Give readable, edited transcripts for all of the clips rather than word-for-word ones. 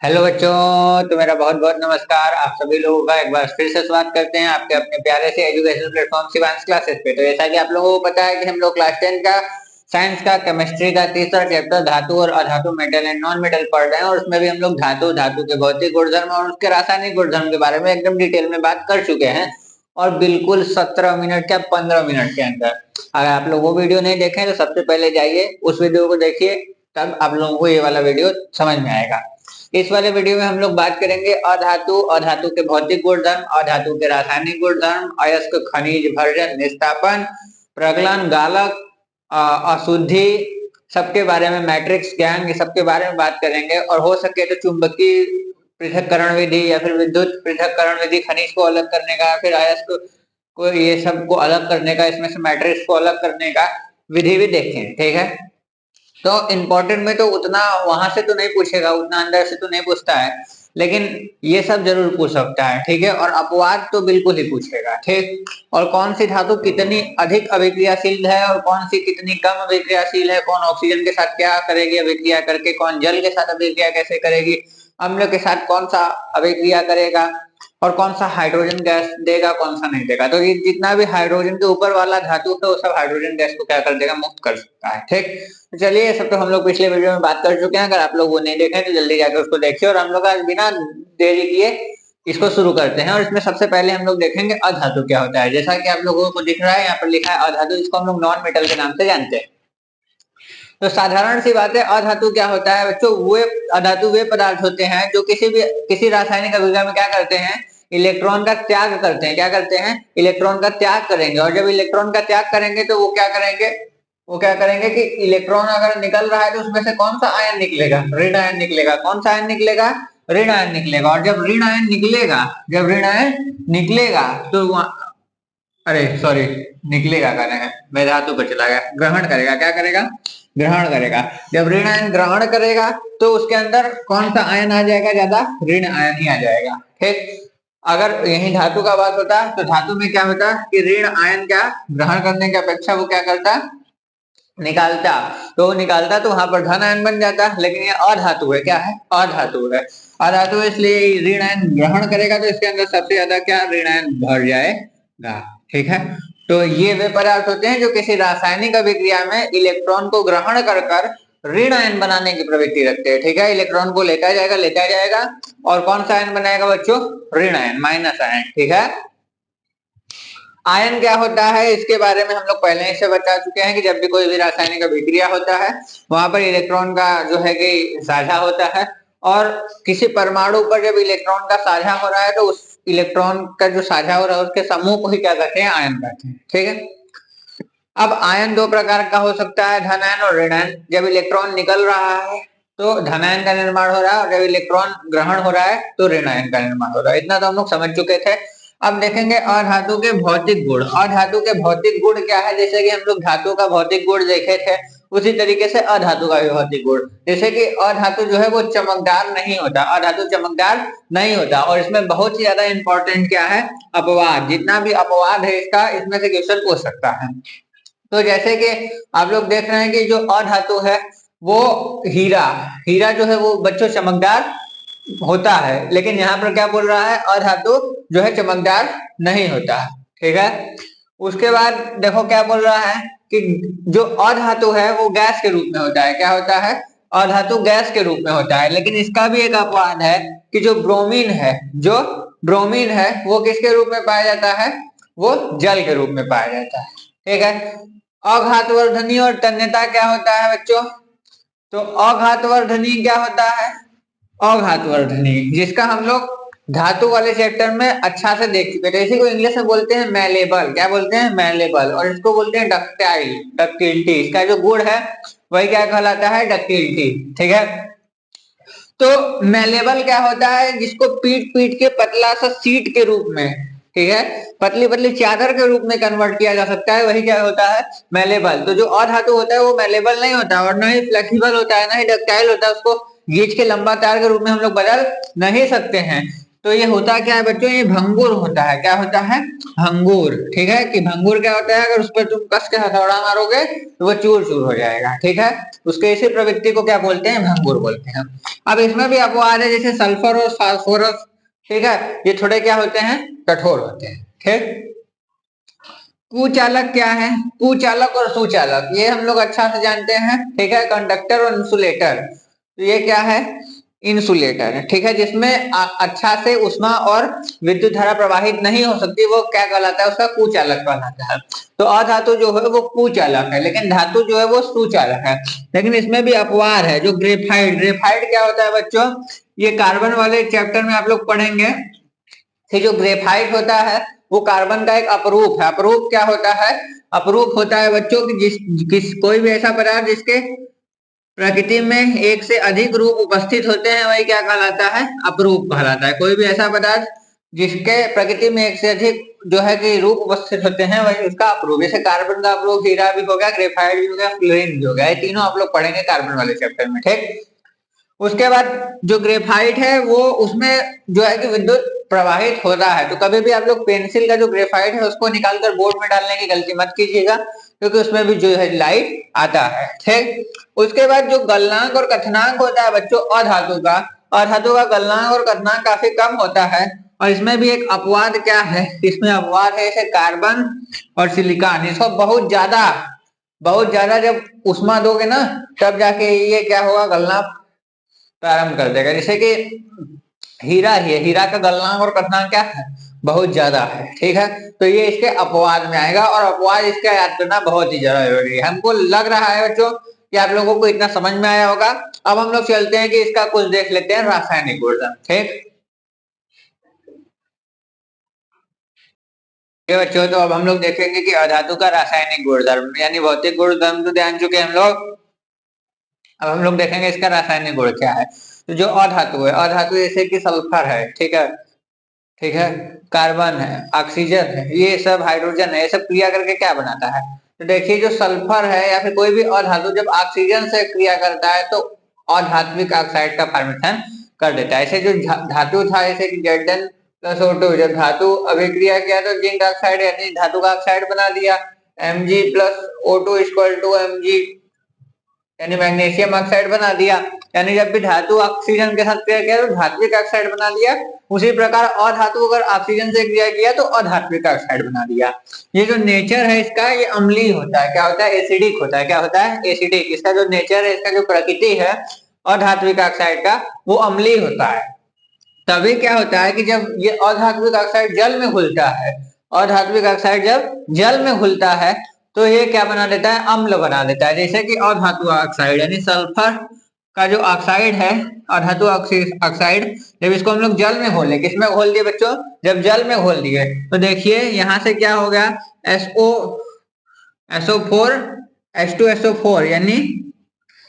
Hello बच्चों, तो मेरा बहुत बहुत नमस्कार। आप सभी लोगों का एक बार फिर से स्वागत करते हैं आपके अपने प्यारे से एजुकेशन प्लेटफॉर्म शिवांश क्लासेस पे। तो जैसा कि आप लोगों को पता है कि हम लोग क्लास 10 का साइंस का केमिस्ट्री का तीसरा चैप्टर धातु और अधातु मेटल एंड नॉन मेटल पढ़ रहे हैं, और उसमें भी हम लोग धातु धातु के भौतिक गुणधर्म और उसके रासायनिक गुणधर्म के बारे में एकदम डिटेल में बात कर चुके हैं। और बिल्कुल 17 मिनट या 15 मिनट के अंदर, अगर आप लोग वो वीडियो नहीं देखें तो सबसे पहले जाइए उस वीडियो को देखिए, तब आप लोगों को ये वाला वीडियो समझ में आएगा। इस वाले वीडियो में हम लोग बात करेंगे अधातु, अधातु के भौतिक गुणधर्म, अधातु के रासायनिक गुणधर्म, अयस्क खनिज भर्जन निस्तापन, प्रगलन गालक, अशुद्धि, सबके बारे में मैट्रिक्स ज्ञान, ये सबके बारे में बात करेंगे। और हो सके तो चुंबकीय पृथक्करण विधि या फिर विद्युत पृथक्करण विधि, खनिज को अलग करने का, फिर अयस्क को ये सब को अलग करने का, इसमें से मैट्रिक्स को अलग करने का विधि भी देखें। ठीक है, तो इम्पोर्टेंट में तो उतना वहां से तो नहीं पूछेगा, उतना अंदर से तो नहीं पूछता है, लेकिन ये सब जरूर पूछ सकता है। ठीक है, और अपवाद तो बिल्कुल ही पूछेगा। ठीक, और कौन सी धातु कितनी अधिक अभिक्रियाशील है और कौन सी कितनी कम अभिक्रियाशील है, कौन ऑक्सीजन के साथ क्या करेगी अभिक्रिया करके, कौन जल के साथ अभिक्रिया कैसे करेगी, अम्ल के साथ कौन सा अभिक्रिया करेगा, और कौन सा हाइड्रोजन गैस देगा कौन सा नहीं देगा। तो ये जितना भी हाइड्रोजन के ऊपर वाला धातु है वो सब हाइड्रोजन गैस को क्या कर देगा, मुक्त कर सकता है। ठीक, तो चलिए ये सब तो हम लोग पिछले वीडियो में बात कर चुके हैं। अगर आप लोग वो नहीं देखें तो जल्दी जाकर उसको देखिए, और हम लोग आज बिना देरी किए इसको शुरू करते हैं। और इसमें सबसे पहले हम लोग देखेंगे अधातु क्या होता है। जैसा कि आप लोगों को दिख रहा है, यहाँ पर लिखा है अधातु, जिसको हम लोग नॉन मेटल के नाम से जानते हैं। तो साधारण सी बात है, अधातु क्या होता है बच्चों? वे अधातु वे पदार्थ होते हैं जो किसी रासायनिक अभिक्रिया में क्या करते हैं, इलेक्ट्रॉन का त्याग करते हैं। क्या करते हैं? इलेक्ट्रॉन का त्याग करेंगे। और जब इलेक्ट्रॉन का त्याग करेंगे तो वो क्या करेंगे कि इलेक्ट्रॉन अगर निकल रहा है तो उसमें से कौन सा आयन निकलेगा? ऋण आयन निकलेगा। कौन सा आयन निकलेगा? ऋण आयन निकलेगा। और जब ऋण आयन निकलेगा, तो अरे सॉरी, निकलेगा कहना है, मैं धातु पर चला गया। ग्रहण करेगा। क्या करेगा? ग्रहण करेगा। जब ऋण आयन ग्रहण करेगा तो उसके अंदर कौन सा आयन आ जाएगा? ज्यादा ऋण आयन ही आ जाएगा। ठीक, अगर यही धातु का बात होता तो धातु में क्या होता कि ऋण आयन क्या ग्रहण करने की अपेक्षा वो क्या करता, निकालता। तो निकालता तो वहां पर धन आयन बन जाता, लेकिन ये अधातु है। क्या है? अधातु है। अधातु इसलिए ऋण आयन ग्रहण करेगा तो इसके अंदर सबसे ज्यादा क्या ऋण आयन भर जाएगा। ठीक है, तो ये वे पदार्थ होते हैं जो किसी रासायनिक अभिक्रिया में इलेक्ट्रॉन को ग्रहण कर कर ऋण आयन बनाने की प्रवृत्ति रखते हैं। ठीक है, इलेक्ट्रॉन को लेता जाएगा और कौन सा आयन बनाएगा बच्चों? ऋण आयन, माइनस आयन। ठीक है, आयन क्या होता है इसके बारे में हम लोग पहले ही से बता चुके हैं कि जब भी कोई भी रासायनिक अभिक्रिया होता है वहां पर इलेक्ट्रॉन का जो है कि साझा होता है, और किसी परमाणु पर जब इलेक्ट्रॉन का साझा हो रहा है तो उस इलेक्ट्रॉन का जो साझा हो रहा है उसके समूह को ही क्या कहते हैं? आयन कहते हैं। ठीक है, अब आयन दो प्रकार का हो सकता है, धन आयन और ऋण आयन। जब इलेक्ट्रॉन निकल रहा है तो धन आयन का निर्माण हो रहा है, और जब इलेक्ट्रॉन ग्रहण हो रहा है तो ऋण आयन का निर्माण हो रहा है। इतना तो हम लोग समझ चुके थे। अब देखेंगे अधातु के भौतिक गुण। अधातु के भौतिक गुण क्या है? जैसे कि हम लोग धातु का भौतिक गुण देखे थे, उसी तरीके से अधातु का भी भौतिक गुण। जैसे कि अधातु जो है वो चमकदार नहीं होता, अधातु चमकदार नहीं होता। और इसमें बहुत ही ज्यादा इंपॉर्टेंट क्या है? अपवाद। जितना भी अपवाद है इसका, इसमें से क्वेश्चन पूछ सकता है। तो जैसे कि आप लोग देख रहे हैं कि जो अधातु है वो हीरा, हीरा जो है वो बच्चों चमकदार होता है, लेकिन यहाँ पर क्या बोल रहा है? अधातु जो है चमकदार नहीं होता। ठीक है, उसके बाद देखो क्या बोल रहा है कि जो अधातु है वो गैस के रूप में होता है। क्या होता है? अधातु गैस के रूप में होता है। लेकिन इसका भी एक अपवाद है कि जो ब्रोमीन है वो किसके रूप में पाया जाता है? वो जल के रूप में पाया जाता है। ठीक है, अघातवर्धनी और तन्यता क्या होता है बच्चों? तो अघातवर्धनी क्या होता है? अघातवर्धनी, जिसका हम लोग धातु वाले चैप्टर में अच्छा से देख चुके थे। इसी को इंग्लिश में बोलते हैं मैलेबल। क्या बोलते हैं? मैलेबल। और इसको बोलते हैं डक्टाइल, डक्टिलिटी। इसका जो गुण है वही क्या कहलाता है? डक्टिलिटी। ठीक है, तो मैलेबल क्या होता है? जिसको पीट पीट के पतला सा सीट के रूप में, ठीक है, पतली पतली चादर के रूप में कन्वर्ट किया जा सकता है, वही क्या होता है? मैलेबल। तो जो अधातु होता है वो मैलेबल नहीं होता, और ना ही फ्लेक्सिबल होता है, ना ही डक्टाइल होता है। उसको खींच के लंबा तार के रूप में हम लोग बदल नहीं सकते हैं। तो ये होता क्या है बच्चों, ये भंगुर होता है। क्या होता है? भंगुर। ठीक है, कि भंगुर क्या होता है, अगर उस पर तुम कस के हथौड़ा मारोगे तो वो चूर चूर हो जाएगा। ठीक है, उसके इसी प्रवृत्ति को क्या बोलते हैं? भंगुर बोलते हैं। अब इसमें भी अपवाद है, जैसे सल्फर और फास्फोरस। ठीक है, ये थोड़े क्या होते हैं? कठोर होते हैं। ठीक, कुचालक क्या है? कुचालक और सुचालक ये हम लोग अच्छा से जानते हैं। ठीक है, कंडक्टर और इंसुलेटर। तो ये क्या है? इंसुलेटर है। ठीक है, जिसमें अच्छा से उष्मा और विद्युत धारा प्रवाहित नहीं हो सकती, वो क्या कहलाता है? उसका कुचालक कहलाता है। तो अधातु जो है वो कुचालक है, लेकिन धातु जो है वो सुचालक है। लेकिन इसमें भी अपवाद है, जो ग्रेफाइट। ग्रेफाइट क्या होता है बच्चों? ये कार्बन वाले चैप्टर में आप लोग पढ़ेंगे कि जो ग्रेफाइट होता है वो कार्बन का एक अपरूप है। अपरूप क्या होता है? अपरूप होता है बच्चों की कोई भी ऐसा पदार्थ जिसके प्रकृति में एक से अधिक रूप उपस्थित होते हैं, वही क्या कहलाता है? अपरूप कहलाता है। कोई भी ऐसा पदार्थ जिसके प्रकृति में एक से अधिक जो है कि रूप उपस्थित होते हैं, वही उसका अपरूप। जैसे कार्बन का अपरूप हीरा भी हो गया, ग्रेफाइट भी हो गया, फ्लोरीन भी हो गया। ये तीनों आप लोग पढ़ेंगे कार्बन वाले चैप्टर में। ठीक, उसके बाद जो ग्रेफाइट है वो उसमें जो है कि विद्युत प्रवाहित होता है। तो कभी भी आप लोग पेंसिल का जो ग्रेफाइट है उसको निकालकर बोर्ड में डालने की गलती मत कीजिएगा, क्योंकि उसमें भी जो है लाइट आता है। ठीक, उसके बाद जो गलनांक और कथनांक होता है बच्चों अधातु का, अधातु का गलनांक और कथनांक काफी कम होता है। और इसमें भी एक अपवाद क्या है? इसमें अपवाद है जैसे कार्बन और सिलिकॉन। इसको बहुत ज्यादा जब उष्मा दोगे ना, तब जाके ये क्या होगा? गलना प्रारंभ कर देगा। जैसे कि हीरा ही है, हीरा का गलनांक और कथनांक क्या है? बहुत ज्यादा है। ठीक है, तो ये इसके अपवाद में आएगा, और अपवाद इसका याद करना बहुत ही ज्यादा जरूरी है। हमको लग रहा है बच्चों कि आप लोगों को इतना समझ में आया होगा। अब हम लोग चलते हैं कि इसका कुछ देख लेते हैं रासायनिक गुणधर्म। ठीक है बच्चों, तो अब हम लोग देखेंगे कि अधातु का रासायनिक गुणधर्म, यानी भौतिक गुणधर्म तो जान चुके हम लोग। अब हम लोग देखेंगे इसका रासायनिक गुण क्या है। तो जो अधातु है, अधातु जैसे कि सल्फर है। ठीक है, ठीक है, कार्बन है, ऑक्सीजन है, ये सब हाइड्रोजन है, ये सब क्रिया करके क्या बनाता है? तो देखिए, जो सल्फर है या फिर कोई भी अधातु जब ऑक्सीजन से क्रिया करता है तो अधात्विक ऑक्साइड का फॉर्मेशन कर देता है। ऐसे जो धातु था, जैसे कि Zn+O2, जब धातु अभिक्रिया किया तो जिंक ऑक्साइड यानी धातु का ऑक्साइड बना दिया। Mg+O2 इक्वल टू Mg यानी मैग्नीशियम ऑक्साइड बना दिया। यानी जब भी धातु ऑक्सीजन के साथ क्रिया किया तो धात्विक ऑक्साइड बना दिया। उसी प्रकार अधातु अगर ऑक्सीजन से क्रिया किया तो अधात्विक ऑक्साइड बना दिया। ये जो नेचर है इसका, ये अम्लीय होता है। क्या होता है? एसिडिक होता है। क्या होता है? एसिडिक। इसका जो नेचर है, इसका जो प्रकृति है अधात्विक ऑक्साइड का, वो अम्लीय होता है। तभी क्या होता है कि जब ये अधात्विक ऑक्साइड जल में घुलता है, अधात्विक ऑक्साइड जब जल में घुलता है तो ये क्या बना देता है? अम्ल बना देता है। जैसे कि अधातु ऑक्साइड यानी सल्फर का जो ऑक्साइड है, अधातु ऑक्साइड, जब इसको हम लोग जल में घोले, किसमें घोल दिए बच्चों? जब जल में घोल दिए तो देखिए यहाँ से क्या हो गया? SO4 यानी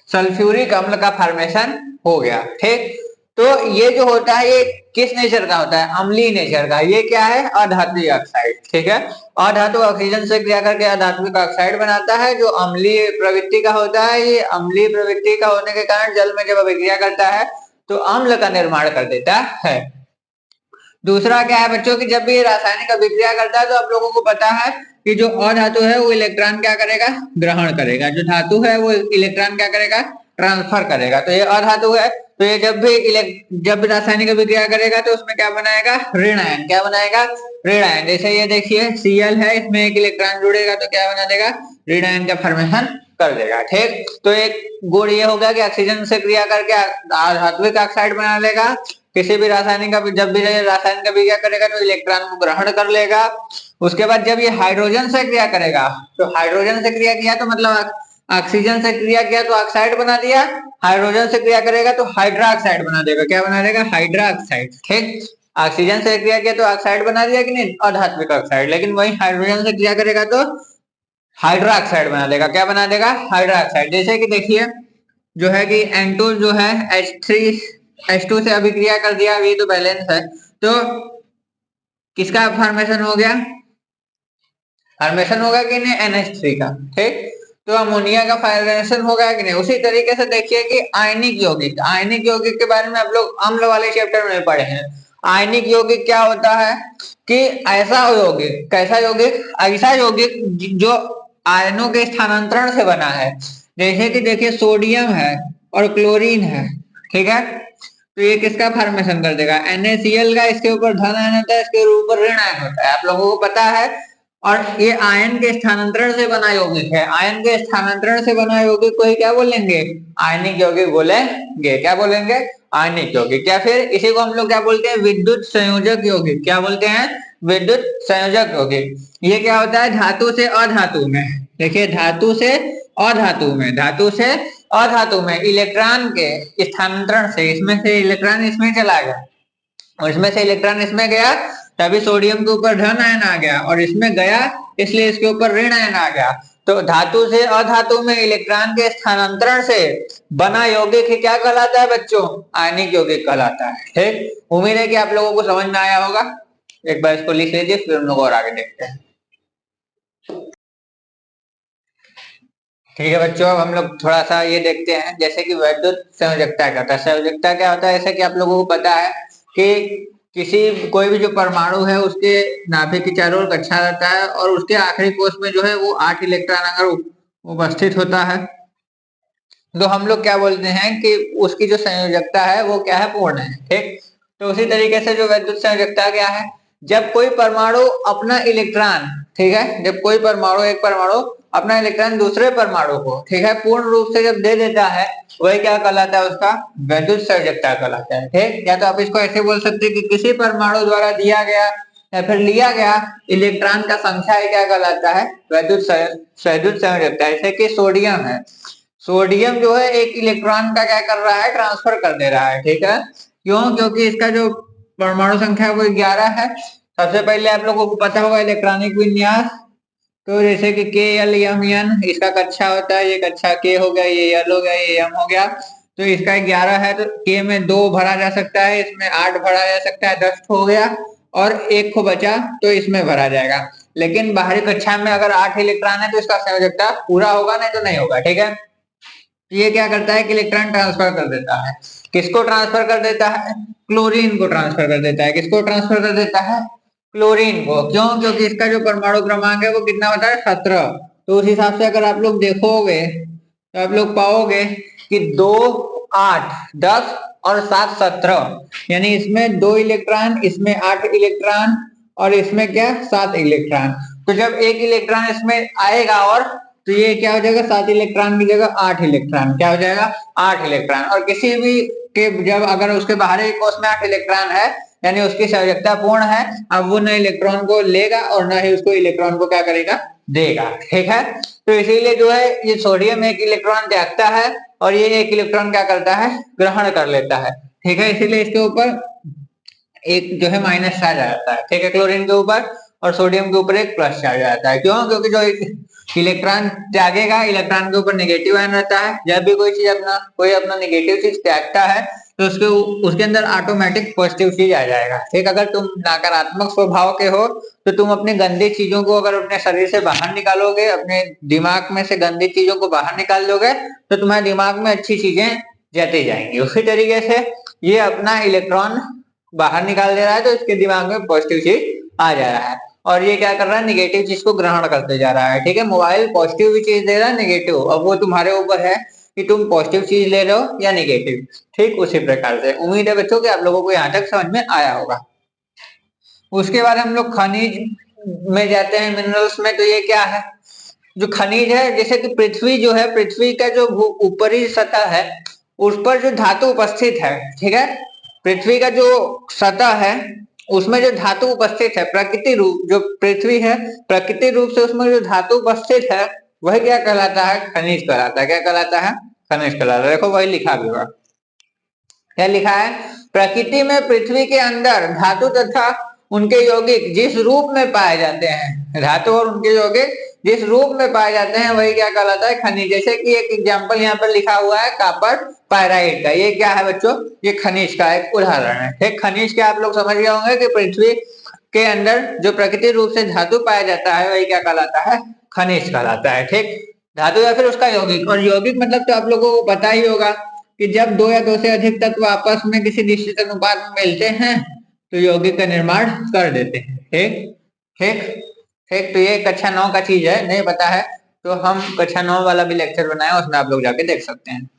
सल्फ्यूरिक अम्ल का फॉर्मेशन हो गया। ठीक, तो ये जो होता है ये किस नेचर का होता है? अम्लीय नेचर का। ये क्या है? अधात्विक ऑक्साइड। ठीक है, अधातु ऑक्सीजन से क्रिया करके अधात्विक ऑक्साइड बनाता है, जो अम्लीय प्रवृत्ति का होता है। ये अम्लीय प्रवृत्ति का होने के कारण जल में जब अभिक्रिया करता है तो अम्ल का निर्माण कर देता है। दूसरा क्या है बच्चों की, जब भी रासायनिक अभिक्रिया करता है तो आप लोगों को पता है कि जो अधातु है वो इलेक्ट्रॉन क्या करेगा? ग्रहण करेगा। जो धातु है वो इलेक्ट्रॉन क्या करेगा? ट्रांसफर करेगा। तो ये अधातु है, तो ये जब भी रासायनिक अभिक्रिया करेगा तो उसमें क्या बनाएगा? ऋण आयन। क्या बनाएगा? ऋण आयन। जैसे ये देखिए Cl है, इसमें एक इलेक्ट्रॉन जुड़ेगा तो क्या बना देगा? ऋण आयन का फॉर्मेशन कर देगा। ठीक, तो एक गुण ये होगा कि ऑक्सीजन से क्रिया करके धात्विक ऑक्साइड बना लेगा। किसी भी रासायनिक का जब भी रासायनिक अभिक्रिया करेगा तो इलेक्ट्रॉन को ग्रहण कर लेगा। उसके बाद जब ये हाइड्रोजन से क्रिया करेगा, तो हाइड्रोजन से क्रिया किया तो मतलब ऑक्सीजन से क्रिया किया तो ऑक्साइड बना दिया, हाइड्रोजन से क्रिया करेगा तो हाइड्रोक्साइड बना देगा। क्या बना देगा? हाइड्रोक्साइड। ठीक, ऑक्सीजन से क्रिया किया तो ऑक्साइड बना दिया कि नहीं? अधात्विक ऑक्साइड। लेकिन वही हाइड्रोजन से क्रिया करेगा तो हाइड्रोक्साइड बना देगा। क्या बना देगा? हाइड्रोक्साइड। जैसे कि देखिए, जो है कि N2 जो है H2 से अभिक्रिया कर दिया, ये तो बैलेंस है, तो किसका फॉर्मेशन हो गया? फॉर्मेशन होगा कि नहीं? NH3 का। ठीक, तो अमोनिया का फॉर्मेशन होगा कि नहीं? उसी तरीके से देखिए कि आयनिक यौगिक, आयनिक यौगिक के बारे में आप लोग अम्ल वाले चैप्टर में पढ़े हैं। आयनिक यौगिक क्या होता है कि ऐसा यौगिक, कैसा यौगिक, ऐसा यौगिक जो आयनों के स्थानांतरण से बना है। जैसे कि देखिए सोडियम है और क्लोरीन है, ठीक है, तो ये किसका फॉर्मेशन कर देगा, NaCl का। इसके ऊपर धन आयन होता है, इसके ऊपर ऋण आयन होता है, आप लोगों को पता है। और ये आयन के स्थानांतरण से बना यौगिक है। आयन के स्थानांतरण से बना यौगिक को ही क्या बोलेंगे, आयनिक यौगिक बोलेंगे। क्या बोलेंगे, आयनिक यौगिक। या फिर इसी को हम लोग क्या बोलते हैं, विद्युत संयोजक यौगिक। क्या बोलते हैं, विद्युत संयोजक यौगिक। ये क्या होता है, धातु से अधातु में, देखिए धातु से अधातु में, धातु से अधातु में इलेक्ट्रॉन के स्थानांतरण से, इसमें से इलेक्ट्रॉन इसमें चला गया और इसमें से इलेक्ट्रॉन इसमें गया, तभी सोडियम के ऊपर धन आयन आ गया, और इसमें गया इसलिए इसके ऊपर ऋण आयन आ गया। तो धातु से अधातु में इलेक्ट्रॉन के स्थानांतरण से बना यौगिक ही क्या कहलाता है बच्चों, आयनिक यौगिक कहलाता है। ठीक, उम्मीद है कि आप लोगों को समझ में आया होगा। एक बार इसको लिख लीजिए, फिर हम लोग और आगे देखते हैं। ठीक है बच्चों, अब हम लोग थोड़ा सा ये देखते हैं, जैसे कि विद्युत संयोजकता क्या होता है। संयोजकता क्या होता है, जैसे कि आप लोगों को पता है कि कोई भी जो परमाणु है उसके नाभिक के चारों ओर कक्षा रहता है, और उसके आखिरी कोष में जो है वो 8 इलेक्ट्रॉन अगर उपस्थित होता है, तो हम लोग क्या बोलते हैं कि उसकी जो संयोजकता है वो क्या है, पूर्ण है। ठीक, तो उसी तरीके से जो विद्युत संयोजकता क्या है, जब कोई परमाणु अपना इलेक्ट्रॉन, ठीक है, जब कोई परमाणु, एक परमाणु अपना इलेक्ट्रॉन दूसरे परमाणु को, ठीक है, पूर्ण रूप से जब दे देता है, वही क्या कहलाता है, उसका विद्युत संयोजकता कहलाता है। ठीक, या तो आप इसको ऐसे बोल सकते हैं कि किसी परमाणु द्वारा दिया गया या फिर लिया गया इलेक्ट्रॉन का संख्या ही क्या कहलाता है, विद्युत संयोजकता। जैसे कि सोडियम है, सोडियम जो है एक इलेक्ट्रॉन का क्या कर रहा है, ट्रांसफर कर दे रहा है। ठीक है, क्यों, क्योंकि इसका जो परमाणु संख्या वो 11 है। सबसे पहले आप लोगों को पता होगा इलेक्ट्रॉनिक विन्यास, तो जैसे कि K-L-M-N इसका कक्षा होता है, ये कक्षा K हो गया, ये L हो गया, ये M हो गया। तो इसका 11 है, तो K में 2 भरा जा सकता है, इसमें 8 भरा जा सकता है, 10 हो गया, और एक को बचा तो इसमें भरा जाएगा। लेकिन बाहरी कक्षा में अगर 8 इलेक्ट्रॉन है तो इसका संयोजकता पूरा होगा, नहीं तो नहीं होगा। ठीक है, ये क्या करता है कि इलेक्ट्रॉन ट्रांसफर कर देता है। किसको ट्रांसफर कर देता है, क्लोरीन को ट्रांसफर कर देता है। किसको ट्रांसफर कर देता है, क्लोरीन को। क्यों, क्योंकि इसका जो परमाणु क्रमांक है वो कितना होता है, 17। तो उस हिसाब से अगर आप लोग देखोगे तो आप लोग पाओगे कि 2, 8, 10 और 7, 17, यानी इसमें 2 इलेक्ट्रॉन, इसमें 8 इलेक्ट्रॉन, और इसमें क्या, 7 इलेक्ट्रॉन। तो जब एक इलेक्ट्रॉन इसमें आएगा, और तो ये क्या हो जाएगा, 7 इलेक्ट्रॉन की जगह 8 इलेक्ट्रॉन, क्या हो जाएगा, 8 इलेक्ट्रॉन। और किसी भी के जब अगर उसके बाहरी कोष में 8 इलेक्ट्रॉन है, यानी उसकी संयोजकता पूर्ण है। अब वो न इलेक्ट्रॉन को लेगा और न ही उसको इलेक्ट्रॉन को क्या करेगा, देगा। ठीक है, तो इसीलिए जो है ये सोडियम एक इलेक्ट्रॉन त्यागता है और ये एक इलेक्ट्रॉन क्या करता है, ग्रहण कर लेता है। ठीक है, इसीलिए इसके ऊपर एक जो है माइनस चार्ज आ जाता है। ठीक है, क्लोरीन के ऊपर, और सोडियम के ऊपर एक प्लस चार्ज आता है। क्यों, क्योंकि जो इलेक्ट्रॉन त्यागेगा, इलेक्ट्रॉन के ऊपर नेगेटिव आयन रहता है। जब भी कोई अपना नेगेटिव चीज त्यागता है तो उसके अंदर ऑटोमेटिक पॉजिटिव चीज आ जाएगा। ठीक, अगर तुम नकारात्मक स्वभाव के हो तो तुम अपनी गंदी चीजों को अगर अपने शरीर से बाहर निकालोगे, अपने दिमाग में से गंदी चीजों को बाहर निकाल दोगे, तो तुम्हारे दिमाग में अच्छी चीजें जाती जाएंगी। उसी तरीके से ये अपना इलेक्ट्रॉन बाहर निकाल दे रहा है, तो इसके दिमाग में पॉजिटिव चीज आ जा रहा है, और ये क्या कर रहा है, निगेटिव चीज को ग्रहण करते जा रहा है। ठीक है, मोबाइल पॉजिटिव भी चीज दे रहा है, नेगेटिव, अब वो तुम्हारे ऊपर है कि तुम पॉजिटिव चीज ले रहे हो या नेगेटिव। ठीक, उसी प्रकार से उम्मीद है बच्चों कि आप लोगों को यहाँ तक समझ में आया होगा। उसके बाद हम लोग खनिज में जाते हैं, मिनरल्स में। तो ये क्या है, जो खनिज है, जैसे कि पृथ्वी जो है, पृथ्वी का जो ऊपरी सतह है उस पर जो धातु उपस्थित है, ठीक है, पृथ्वी का जो सतह है उसमें जो धातु उपस्थित है, प्रकृति रूप जो पृथ्वी है, प्रकृति रूप से उसमें जो धातु उपस्थित है वह क्या कहलाता है, खनिज कहलाता है। क्या कहलाता है, खनिज कहलाता है। देखो वही लिखा भी हुआ, क्या लिखा है, प्रकृति में पृथ्वी के अंदर धातु तथा उनके यौगिक जिस रूप में पाए जाते हैं, धातु और उनके यौगिक जिस रूप में पाए जाते हैं वही क्या कहलाता है, खनिज। जैसे कि एक एग्जांपल यहाँ पर लिखा हुआ है कॉपर पायराइट का, ये क्या है बच्चों, ये खनिज का एक उदाहरण है। ठीक, खनिज के आप लोग समझ गए होंगे कि पृथ्वी के अंदर जो प्रकृति रूप से धातु पाया जाता है वही क्या कहलाता है, खनिज कहलाता है। ठीक, धातु या फिर उसका यौगिक, और यौगिक मतलब तो आप लोगों को पता ही होगा कि जब 2 या 2 से अधिक तत्व आपस में किसी निश्चित अनुपात में मिलते हैं तो यौगिक का निर्माण कर देते हैं। ठीक ठीक ठीक। तो ये कक्षा 9 का चीज है, नहीं पता है तो हम कक्षा 9 वाला भी लेक्चर बनाए, उसमें आप लोग जाके देख सकते हैं।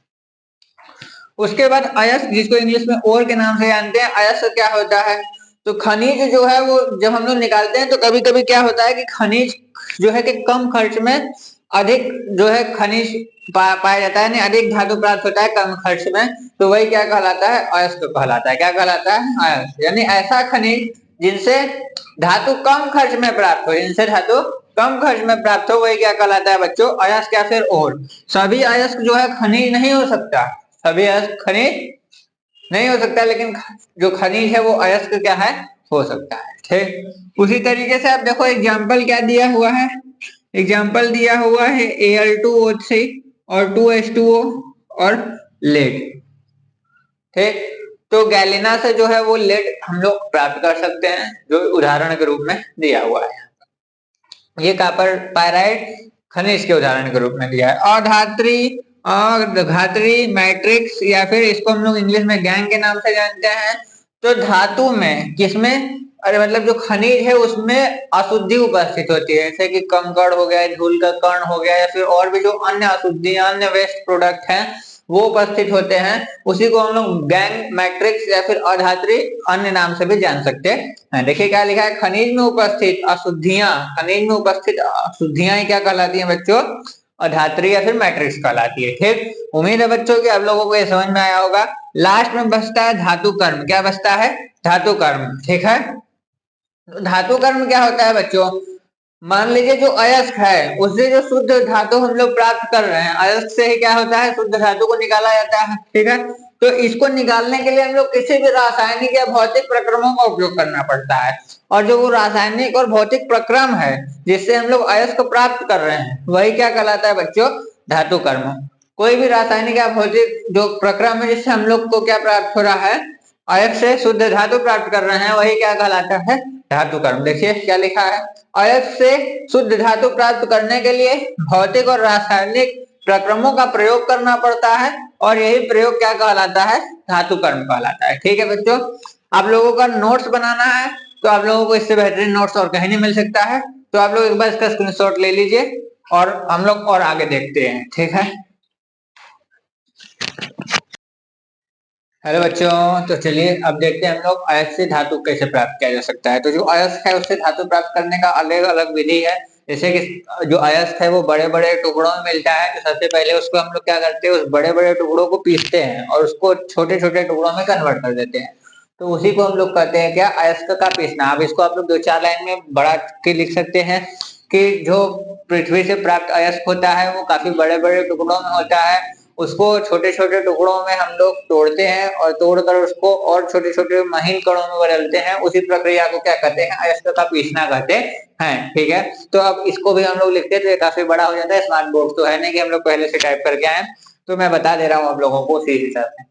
उसके बाद अयस्क, जिसको इंग्लिश में ओर के नाम से जानते हैं, अयस्क क्या होता है? तो खनिज जो है वो जब हम लोग निकालते हैं तो कभी कभी क्या होता है कि खनिज जो है कि कम खर्च में अधिक जो है खनिज पाया जाता है, नहीं अधिक धातु प्राप्त होता है कम खर्च में, तो वही क्या कहलाता है? अयस्क कहलाता है। क्या कहलाता है? अयस्क। यानी ऐसा खनिज जिनसे धातु कम खर्च में प्राप्त हो, जिनसे धातु कम खर्च में प्राप्त हो, वही क्या कहलाता है बच्चों? अयस्क या फिर ओर। सभी अयस्क जो है खनिज नहीं हो सकता, सभी अयस्क खनिज नहीं हो सकता, लेकिन जो खनिज है वो अयस्क क्या है? हो सकता है। ठीक। उसी तरीके से आप देखो एग्जाम्पल क्या दिया हुआ है, एग्जाम्पल दिया हुआ है Al2O3 और 2H2O और लेड। ठीक। तो गैलिना से जो है वो लेड हम लोग प्राप्त कर सकते हैं, जो उदाहरण के रूप में दिया हुआ है। ये कॉपर पायराइड खनिज के उदाहरण के रूप में दिया है। अधात्री और धात्री मैट्रिक्स या फिर इसको हम लोग इंग्लिश में गैंग के नाम से जानते हैं। तो धातु में किसमें, अरे मतलब जो खनिज है उसमें अशुद्धि उपस्थित होती है, जैसे कि कंकड़ हो गया, धूल का कण हो गया, या फिर और भी जो अन्य अशुद्धि अन्य वेस्ट प्रोडक्ट हैं वो उपस्थित होते हैं, उसी को हम लोग गैंग मैट्रिक्स या फिर अधात्री अन्य नाम से भी जान सकते हैं। देखिए क्या लिखा है, खनिज में उपस्थित अशुद्धियां, खनिज में उपस्थित अशुद्धियां क्या कहलाती हैं बच्चों? अधात्री या फिर मैट्रिक्स कहलाती है। ठीक। उम्मीद है बच्चों कि आप लोगों को ये समझ में आया होगा। लास्ट में बचता है धातु कर्म। क्या बचता है? धातु कर्म। ठीक है। धातु कर्म क्या होता है बच्चों? मान लीजिए जो अयस्क है उससे जो शुद्ध धातु हम लोग प्राप्त कर रहे हैं, अयस्क से ही क्या होता है? शुद्ध धातु को निकाला जाता है। ठीक है। तो इसको निकालने के लिए हम लोग किसी भी रासायनिक या भौतिक प्रक्रमों का उपयोग करना पड़ता है, और जो वो रासायनिक और भौतिक प्रक्रम है जिससे हम लोग अयस्क प्राप्त कर रहे हैं, वही क्या कहलाता है बच्चों? धातु कर्म। कोई भी रासायनिक या भौतिक जो प्रक्रम है जिससे हम लोग को क्या प्राप्त हो रहा है? अयस्क से शुद्ध धातु प्राप्त कर रहे हैं, वही क्या कहलाता है? धातु कर्म। देखिए क्या लिखा है, अयस्क से शुद्ध धातु प्राप्त करने के लिए भौतिक और रासायनिक प्रक्रमों का प्रयोग करना पड़ता है, और यही प्रयोग क्या कहलाता है? धातु कर्म कहलाता है। ठीक है बच्चों, आप लोगों का नोट्स बनाना है तो आप लोगों को इससे बेहतरीन नोट्स और कहीं नहीं मिल सकता है, तो आप लोग एक बार इसका स्क्रीनशॉट ले लीजिए और हम लोग और आगे देखते हैं। ठीक है। हेलो बच्चों, तो चलिए अब देखते हैं हम लोग अयस्क से धातु कैसे प्राप्त किया जा सकता है। तो जो अयस्क है उससे धातु प्राप्त करने का अलग अलग विधि है। जैसे कि जो अयस्क है वो बड़े बड़े टुकड़ों में मिलता है, तो सबसे पहले उसको हम लोग क्या करते हैं, उस बड़े बड़े टुकड़ों को पीसते हैं और उसको छोटे छोटे टुकड़ों में कन्वर्ट कर देते हैं। तो उसी को हम लोग कहते हैं क्या? अयस्क का पीसना। अब इसको आप लोग 2-4 लाइन में बढ़ा के लिख सकते हैं कि जो पृथ्वी से प्राप्त अयस्क होता है वो काफी बड़े बड़े टुकड़ों में होता है, उसको छोटे छोटे टुकड़ों में हम लोग तोड़ते हैं और तोड़कर उसको और छोटे छोटे महीन कणों में बदलते हैं। उसी प्रक्रिया को क्या कहते हैं? अयस्क का पीसना कहते हैं। ठीक है। तो अब इसको भी हम लोग लिखते हैं तो ये काफी बड़ा हो जाता है। स्मार्ट बोर्ड तो है नहीं कि हम लोग पहले से टाइप करके आए, तो मैं बता दे रहा हूँ आप लोगों को उसी हिसाब से।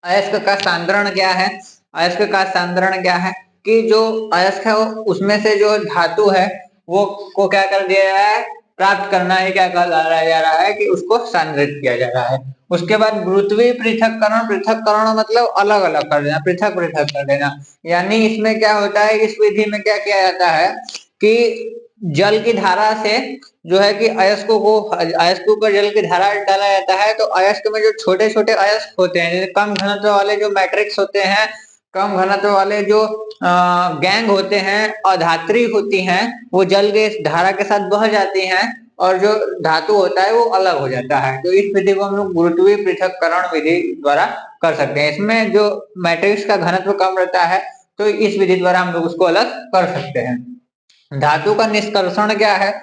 अयस्क का सांद्रण क्या है? अयस्क का सांद्रण क्या है कि जो अयस्क है उसमें से जो धातु है वो को क्या कर दिया जा रहा है? प्राप्त करना है। क्या कहलाया जा रहा है? कि उसको सांद्रित किया जा रहा है। उसके बाद गुरुत्वीय पृथक्करण, पृथक्करण मतलब अलग अलग कर देना, पृथक पृथक कर देना। यानी इसमें क्या होता है, इस विधि में क्या किया जाता है कि जल की धारा से जो है कि अयस्क के ऊपर जल की धारा डाला जाता है, तो अयस्क में जो छोटे छोटे अयस्क होते हैं, जैसे कम घनत्व वाले जो मैट्रिक्स होते हैं, कम घनत्व वाले जो गैंग होते हैं, अधात्री होती हैं, वो जल के धारा के साथ बह जाती हैं और जो धातु होता है वो अलग हो जाता है। तो इस विधि को हम लोग गुरुत्वीय पृथक्करण विधि द्वारा कर सकते हैं। इसमें जो मैट्रिक्स का घनत्व कम रहता है तो इस विधि द्वारा हम लोग उसको अलग कर सकते हैं। धातु का निष्कर्षण क्या है?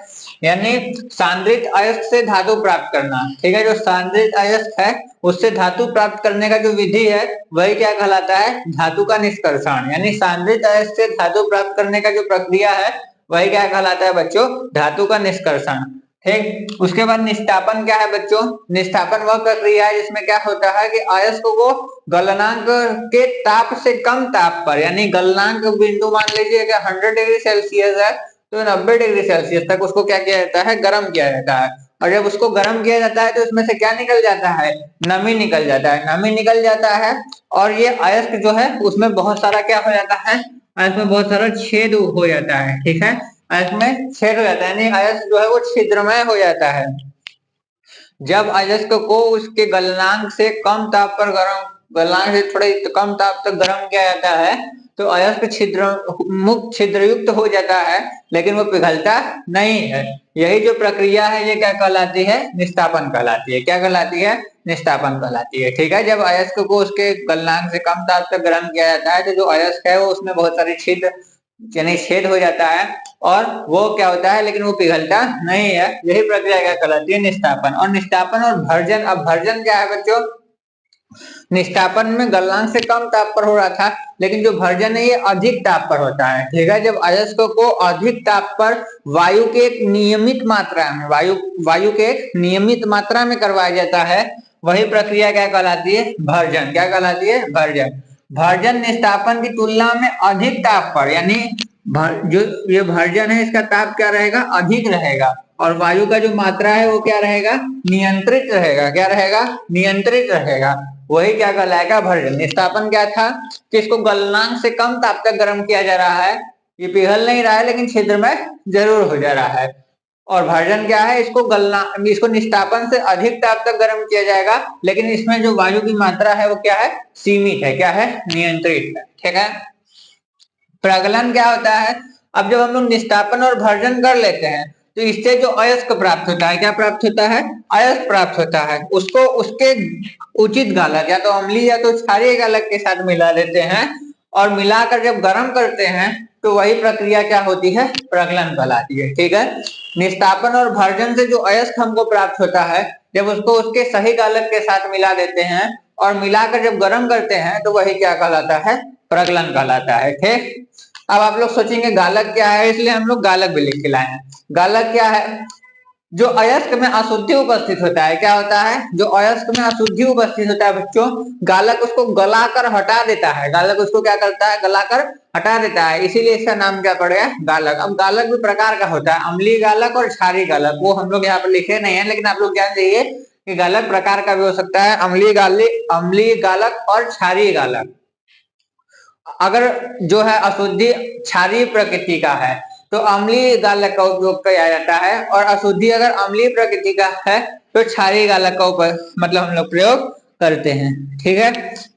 यानी सांद्रित अयस्क से धातु प्राप्त करना। ठीक है। जो सांद्रित अयस्क है उससे धातु प्राप्त करने का जो विधि है वही क्या कहलाता है? धातु का निष्कर्षण। यानी सांद्रित अयस्क से धातु प्राप्त करने का जो प्रक्रिया है वही क्या कहलाता है बच्चों? धातु का निष्कर्षण। ठीक। उसके बाद निष्ठापन क्या है बच्चों? निष्ठापन वह प्रक्रिया है जिसमें क्या होता है कि अयस्क को गलनांक के ताप से कम ताप पर, यानी गलनांक बिंदु मान लीजिए कि 100 डिग्री सेल्सियस है, तो 90 डिग्री सेल्सियस तक उसको क्या किया जाता है? गर्म किया जाता है। और जब उसको गर्म किया जाता है तो उसमें से क्या निकल जाता है, नमी निकल जाता है, नमी निकल जाता है और ये अयस्क जो है उसमें बहुत सारा क्या हो जाता है, अयस्क में बहुत सारा छेद हो जाता है। ठीक है, अयस्क में छेद हो जाता है, यानी अयस्क जो है वो छिद्रमय हो जाता है। जब अयस्क को उसके गलनांक से कम ताप पर गलनांक से थोड़े कम ताप तक गर्म किया जाता है तो अयस्क छिद्रयुक्त हो जाता है, लेकिन वो पिघलता नहीं है। यही जो प्रक्रिया है ये क्या कहलाती है, निस्तापन कहलाती है। क्या कहलाती है, निस्तापन कहलाती है। ठीक है, जब अयस्क को उसके गलनांक से कम ताप तक गर्म किया जाता है तो जो अयस्क है वो उसमें बहुत सारे छिद्र यानी छेद हो जाता है और वो क्या होता है, लेकिन वो पिघलता नहीं है। यही प्रक्रिया क्या कहलाती है, निस्तापन। और निस्तापन और भर्जन, अब भर्जन क्या है बच्चों, निष्ठापन में गलनांक से कम ताप पर हो रहा था, लेकिन जो भर्जन है ये अधिक ताप पर होता है। ठीक है, जब अयस्क को अधिक ताप पर वायु के एक नियमित मात्रा में वायु के एक नियमित मात्रा में करवाया जाता है, वही प्रक्रिया क्या कहलाती है, भर्जन। क्या कहलाती है, भर्जन। भर्जन निष्ठापन की तुलना में अधिक ताप पर, यानी जो ये भर्जन है इसका ताप क्या रहेगा, अधिक रहेगा और वायु का जो मात्रा है वो क्या रहेगा, नियंत्रित रहेगा। क्या रहेगा, नियंत्रित रहेगा। वही क्या कहलाएगा, भर्जन। निस्तापन क्या था कि इसको गलनांक से कम ताप तक गर्म किया जा रहा है, ये पिघल नहीं रहा है लेकिन छिद्र में जरूर हो जा रहा है। और भर्जन क्या है, इसको निस्तापन से अधिक ताप तक गर्म किया जाएगा, लेकिन इसमें जो वायु की मात्रा है वो क्या है, सीमित है। क्या है, नियंत्रित है। ठीक है, प्रगलन क्या होता है, अब जब हम लोग निस्तापन और भर्जन कर लेते हैं तो इससे जो अयस्क प्राप्त होता है, क्या प्राप्त होता है, अयस्क प्राप्त होता है। उसको उसके उचित गालक या तो अम्लीय या तो क्षारीय गालक के साथ मिला देते हैं और मिलाकर जब गर्म करते हैं तो वही प्रक्रिया क्या होती है, प्रगलन कहलाती है। ठीक है, निस्तापन और भर्जन से जो अयस्क हमको प्राप्त होता है, जब उसको उसके सही गालक के साथ मिला देते हैं और मिलाकर जब गर्म करते हैं तो वही क्या कहलाता है, प्रगलन कहलाता है। ठीक, अब आप लोग सोचेंगे गालक क्या है, इसलिए हम लोग गालक भी लिख के लाए हैं। गालक क्या है, जो अयस्क में अशुद्धि उपस्थित होता है। क्या होता है, जो अयस्क में अशुद्धि उपस्थित होता है बच्चों, गालक उसको गलाकर हटा देता है। गालक उसको क्या करता है, गलाकर हटा देता है, इसीलिए इसका नाम क्या पड़ेगा, गालक। अब गालक भी प्रकार का होता है, अम्लीय गालक और क्षारीय गालक। वो हम लोग यहाँ पर लिखे नहीं है, लेकिन आप लोग जान जाइए कि गालक प्रकार का भी हो सकता है, अम्लीय गालक और क्षारीय गालक। अगर जो है अशुद्धि क्षारीय प्रकृति का है तो अम्लीय गालक का उपयोग किया जाता है, और अशुद्धि अगर अम्लीय प्रकृति का है तो क्षारीय गालक का मतलब हम लोग प्रयोग करते हैं। ठीक है,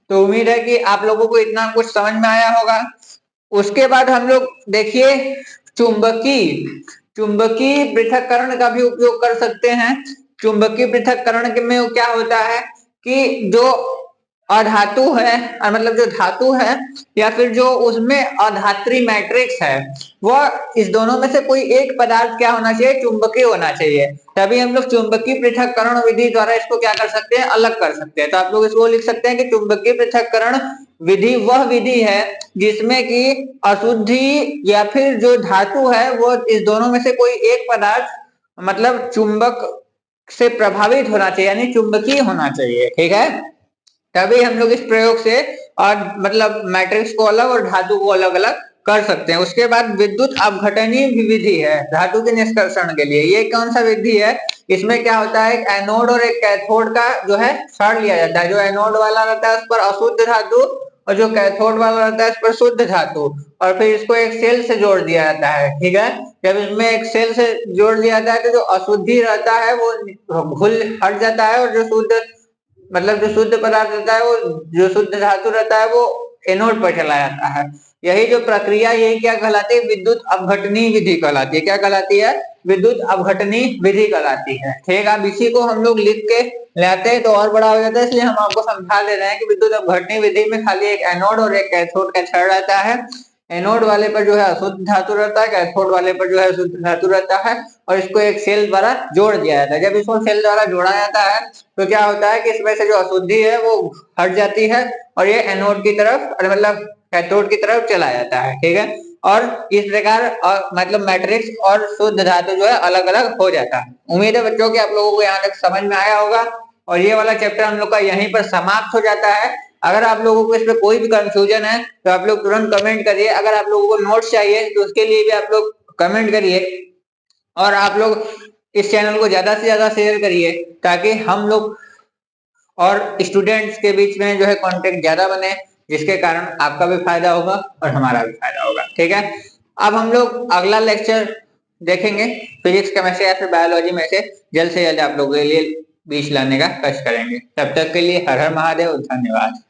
तो उम्मीद है कि आप लोगों को इतना कुछ समझ में आया होगा। उसके बाद हम लोग देखिए चुंबकीय पृथक्करण का भी उपयोग कर सकते हैं। चुंबकीय पृथक्करण में क्या होता है कि जो अधातु है, मतलब जो धातु है या फिर जो उसमें अधात्री मैट्रिक्स है, वह इस दोनों में से कोई एक पदार्थ क्या होना चाहिए, चुंबकीय होना चाहिए। तभी हम लोग चुंबकीय पृथक्करण विधि द्वारा इसको क्या कर सकते हैं, अलग कर सकते हैं। तो आप लोग इसको लिख सकते हैं कि चुंबकीय पृथक्करण विधि वह विधि है जिसमें कि अशुद्धि या फिर जो धातु है वो इस दोनों में से कोई एक पदार्थ मतलब चुंबक से प्रभावित होना चाहिए, यानी चुंबकीय होना चाहिए। ठीक है, तभी हम लोग इस प्रयोग से और मतलब मैट्रिक्स को अलग और धातु को अलग अलग कर सकते हैं। उसके बाद विद्युत अपघटनीय विधि है धातु के निष्कर्षण के लिए। ये कौन सा विधि है, इसमें क्या होता है, एक एनोड और एक कैथोड का जो है क्षण लिया जाता है। जो एनोड वाला रहता है उस पर अशुद्ध धातु और जो कैथोड वाला रहता है उस पर शुद्ध धातु, और फिर इसको एक सेल से जोड़ दिया जाता है। ठीक है, जब इसमें एक सेल से जोड़ दिया जाता है तो जो अशुद्धि रहता है वो घुल हट जाता है और जो शुद्ध मतलब जो शुद्ध पदार्थ रहता है वो जो शुद्ध धातु रहता है वो एनोड पर चला जाता है। यही जो प्रक्रिया यही क्या कहलाती है, विद्युत अपघटनीय विधि कहलाती है। क्या कहलाती है, विद्युत अपघटनीय विधि कहलाती है। ठीक, अब इसी को हम लोग लिख के लाते हैं तो और बड़ा हो जाता है, इसलिए हम आपको समझा दे रहे हैं कि विद्युत अपघटनीय विधि में खाली एक एनोड और एक कैथोड का क्षण रहता है। एनोड वाले पर जो है अशुद्ध धातु रहता है, कैथोड वाले पर जो है शुद्ध धातु रहता है, और इसको एक सेल द्वारा जोड़ दिया जाता है। जब इसको सेल द्वारा जोड़ा जाता है तो क्या होता है कि इसमें से जो अशुद्धि है वो हट जाती है और ये एनोड की तरफ मतलब कैथोड की तरफ चला जाता है। ठीक है, और इस प्रकार मतलब मैट्रिक्स और शुद्ध धातु जो है अलग अलग हो जाता है। उम्मीद है बच्चों कि आप लोगों को यहाँ तक समझ में आया होगा और ये वाला चैप्टर हम लोग का यहीं पर समाप्त हो जाता है। अगर आप लोगों को इसमें कोई भी कंफ्यूजन है तो आप लोग तुरंत कमेंट करिए। अगर आप लोगों को नोट्स चाहिए तो उसके लिए भी आप लोग कमेंट करिए। और आप लोग इस चैनल को ज्यादा से ज्यादा शेयर करिए ताकि हम लोग और स्टूडेंट्स के बीच में जो है कांटेक्ट ज्यादा बने, जिसके कारण आपका भी फायदा होगा और हमारा भी फायदा होगा। ठीक है, अब हम लोग अगला लेक्चर देखेंगे फिजिक्स केमिस्ट्री या फिर बायोलॉजी में से जल्द आप लोगों के लिए बीच लाने का कष्ट करेंगे। तब तक के लिए हर हर महादेव, धन्यवाद।